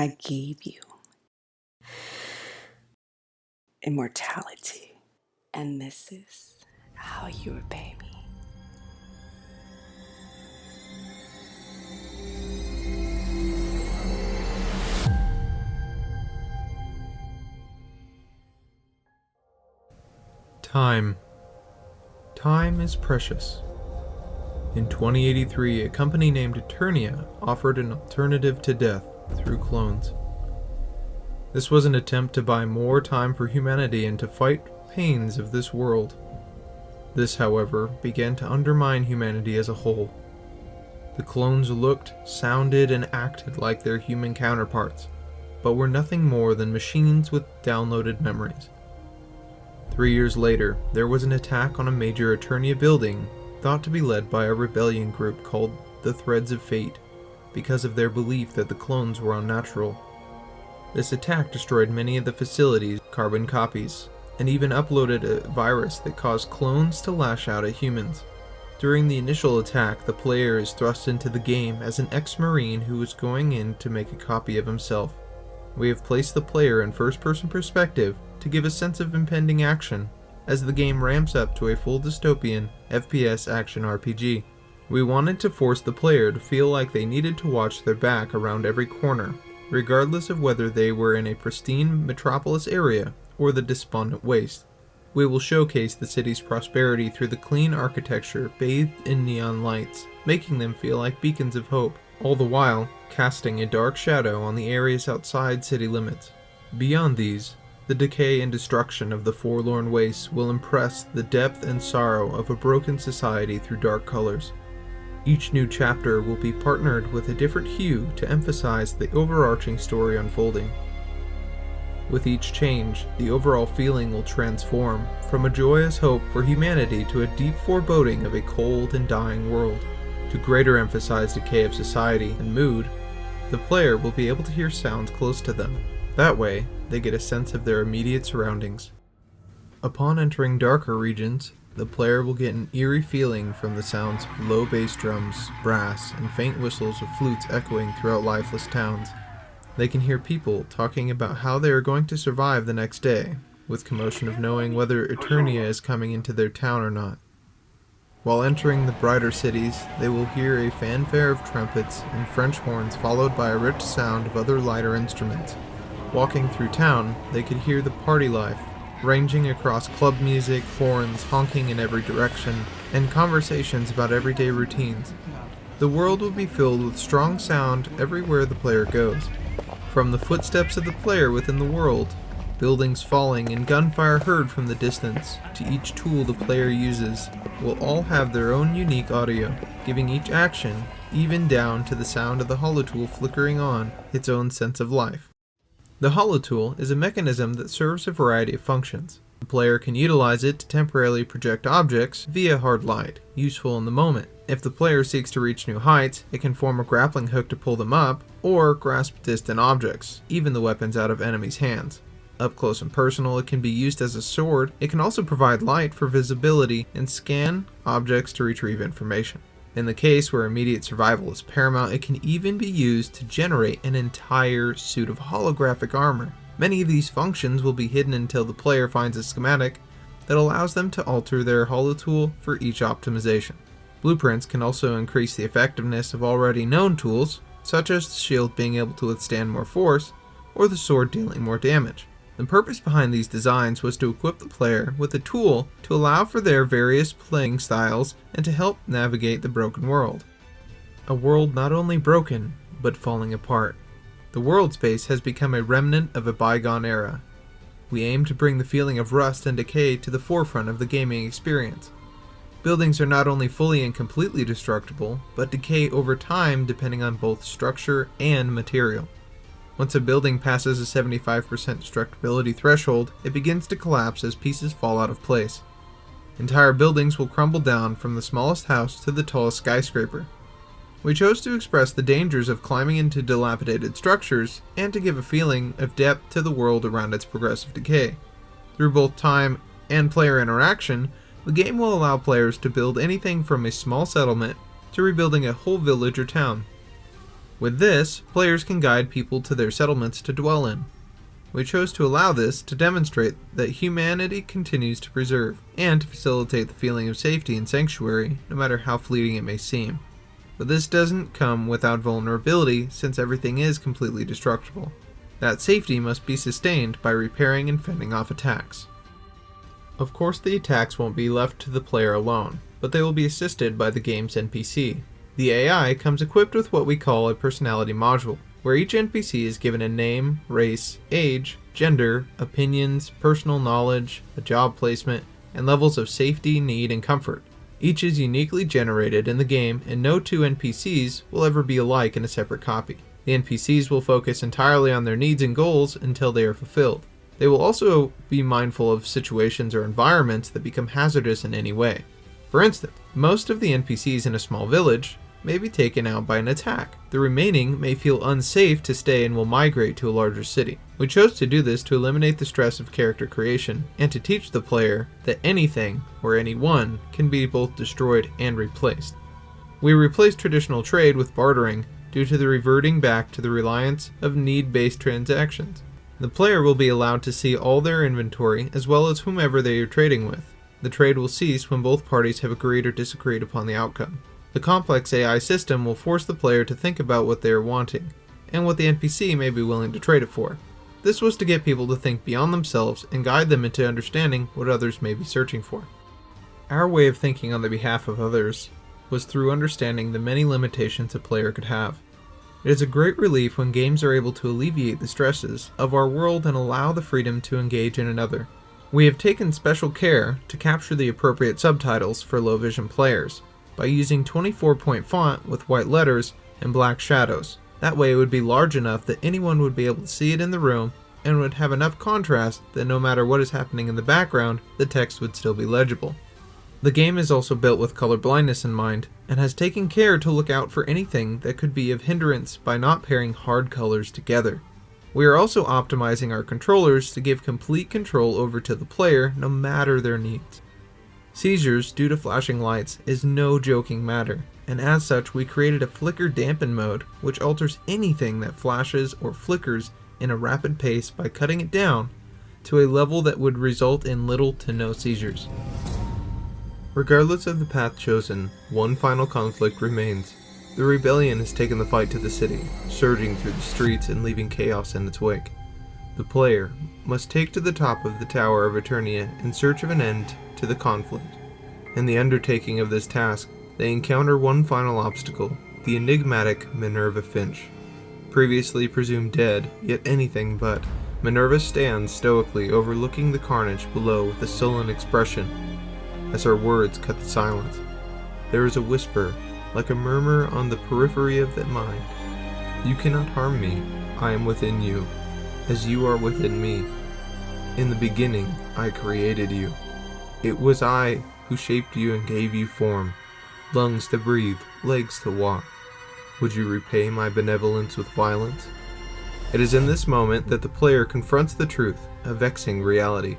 I gave you immortality, and this is how you repay me. Time. Time is precious. In 2083, a company named Eternia offered an alternative to death through clones. This was an attempt to buy more time for humanity and to fight pains of this world. This, however, began to undermine humanity as a whole. The clones looked, sounded, and acted like their human counterparts, but were nothing more than machines with downloaded memories. 3 years later, there was an attack on a major Eternia building thought to be led by a rebellion group called the Threads of Fate, because of their belief that the clones were unnatural. This attack destroyed many of the facilities' carbon copies, and even uploaded a virus that caused clones to lash out at humans. During the initial attack, the player is thrust into the game as an ex-marine who is going in to make a copy of himself. We have placed the player in first-person perspective to give a sense of impending action, as the game ramps up to a full dystopian FPS action RPG. We wanted to force the player to feel like they needed to watch their back around every corner, regardless of whether they were in a pristine metropolis area or the despondent waste. We will showcase the city's prosperity through the clean architecture bathed in neon lights, making them feel like beacons of hope, all the while casting a dark shadow on the areas outside city limits. Beyond these, the decay and destruction of the forlorn wastes will impress the depth and sorrow of a broken society through dark colors. Each new chapter will be partnered with a different hue to emphasize the overarching story unfolding. With each change, the overall feeling will transform from a joyous hope for humanity to a deep foreboding of a cold and dying world. To greater emphasize decay of society and mood, the player will be able to hear sounds close to them. That way, they get a sense of their immediate surroundings. Upon entering darker regions, the player will get an eerie feeling from the sounds of low bass drums, brass, and faint whistles of flutes echoing throughout lifeless towns. They can hear people talking about how they are going to survive the next day, with commotion of knowing whether Eternia is coming into their town or not. While entering the brighter cities, they will hear a fanfare of trumpets and French horns followed by a rich sound of other lighter instruments. Walking through town, they could hear the party life, ranging across club music, horns honking in every direction, and conversations about everyday routines. The world will be filled with strong sound everywhere the player goes. From the footsteps of the player within the world, buildings falling and gunfire heard from the distance, to each tool the player uses, will all have their own unique audio, giving each action, even down to the sound of the holotool flickering on, its own sense of life. The holotool is a mechanism that serves a variety of functions. The player can utilize it to temporarily project objects via hard light, useful in the moment. If the player seeks to reach new heights, it can form a grappling hook to pull them up, or grasp distant objects, even the weapons out of enemies' hands. Up close and personal, it can be used as a sword. It can also provide light for visibility and scan objects to retrieve information. In the case where immediate survival is paramount, it can even be used to generate an entire suit of holographic armor. Many of these functions will be hidden until the player finds a schematic that allows them to alter their holotool for each optimization. Blueprints can also increase the effectiveness of already known tools, such as the shield being able to withstand more force, or the sword dealing more damage. The purpose behind these designs was to equip the player with a tool to allow for their various playing styles and to help navigate the broken world. A world not only broken, but falling apart. The world space has become a remnant of a bygone era. We aim to bring the feeling of rust and decay to the forefront of the gaming experience. Buildings are not only fully and completely destructible, but decay over time depending on both structure and material. Once a building passes a 75% destructibility threshold, it begins to collapse as pieces fall out of place. Entire buildings will crumble down from the smallest house to the tallest skyscraper. We chose to express the dangers of climbing into dilapidated structures and to give a feeling of depth to the world around its progressive decay. Through both time and player interaction, the game will allow players to build anything from a small settlement to rebuilding a whole village or town. With this, players can guide people to their settlements to dwell in. We chose to allow this to demonstrate that humanity continues to preserve, and to facilitate the feeling of safety and sanctuary, no matter how fleeting it may seem. But this doesn't come without vulnerability, since everything is completely destructible. That safety must be sustained by repairing and fending off attacks. Of course, the attacks won't be left to the player alone, but they will be assisted by the game's NPC. The AI comes equipped with what we call a personality module, where each NPC is given a name, race, age, gender, opinions, personal knowledge, a job placement, and levels of safety, need, and comfort. Each is uniquely generated in the game, and no two NPCs will ever be alike in a separate copy. The NPCs will focus entirely on their needs and goals until they are fulfilled. They will also be mindful of situations or environments that become hazardous in any way. For instance, most of the NPCs in a small village may be taken out by an attack. The remaining may feel unsafe to stay and will migrate to a larger city. We chose to do this to eliminate the stress of character creation and to teach the player that anything or anyone can be both destroyed and replaced. We replaced traditional trade with bartering due to the reverting back to the reliance of need-based transactions. The player will be allowed to see all their inventory as well as whomever they are trading with. The trade will cease when both parties have agreed or disagreed upon the outcome. The complex AI system will force the player to think about what they are wanting, and what the NPC may be willing to trade it for. This was to get people to think beyond themselves and guide them into understanding what others may be searching for. Our way of thinking on the behalf of others was through understanding the many limitations a player could have. It is a great relief when games are able to alleviate the stresses of our world and allow the freedom to engage in another. We have taken special care to capture the appropriate subtitles for low vision players by using 24-point font with white letters and black shadows. That way it would be large enough that anyone would be able to see it in the room and would have enough contrast that no matter what is happening in the background, the text would still be legible. The game is also built with color blindness in mind, and has taken care to look out for anything that could be of hindrance by not pairing hard colors together. We are also optimizing our controllers to give complete control over to the player no matter their needs. Seizures due to flashing lights is no joking matter, and as such we created a flicker dampen mode which alters anything that flashes or flickers in a rapid pace by cutting it down to a level that would result in little to no seizures. Regardless of the path chosen, one final conflict remains. The rebellion has taken the fight to the city, surging through the streets and leaving chaos in its wake. The player must take to the top of the Tower of Eternia in search of an end to the conflict. In the undertaking of this task, they encounter one final obstacle, the enigmatic Minerva Finch. Previously presumed dead, yet anything but, Minerva stands stoically overlooking the carnage below with a sullen expression. As her words cut the silence, there is a whisper, like a murmur on the periphery of the mind. You cannot harm me, I am within you, as you are within me. In the beginning, I created you. It was I who shaped you and gave you form, lungs to breathe, legs to walk. Would you repay my benevolence with violence? It is in this moment that the player confronts the truth, a vexing reality.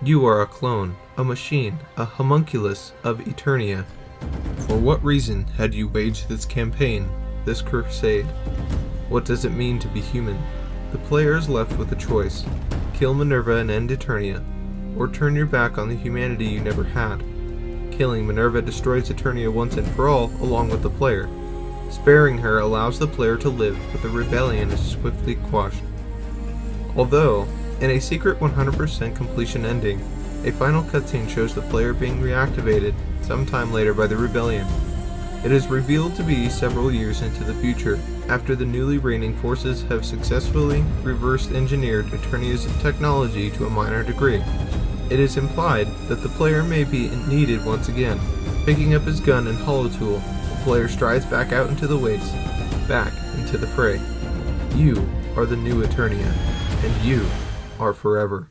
You are a clone, a machine, a homunculus of Eternia. For what reason had you waged this campaign, this crusade? What does it mean to be human? The player is left with a choice. Kill Minerva and end Eternia, or turn your back on the humanity you never had. Killing Minerva destroys Eternia once and for all, along with the player. Sparing her allows the player to live, but the rebellion is swiftly quashed. Although, in a secret 100% completion ending, a final cutscene shows the player being reactivated sometime later by the rebellion. It is revealed to be several years into the future, after the newly reigning forces have successfully reverse-engineered Eternia's technology to a minor degree. It is implied that the player may be needed once again. Picking up his gun and holotool, the player strides back out into the waste, back into the fray. You are the new Eternia, and you are forever.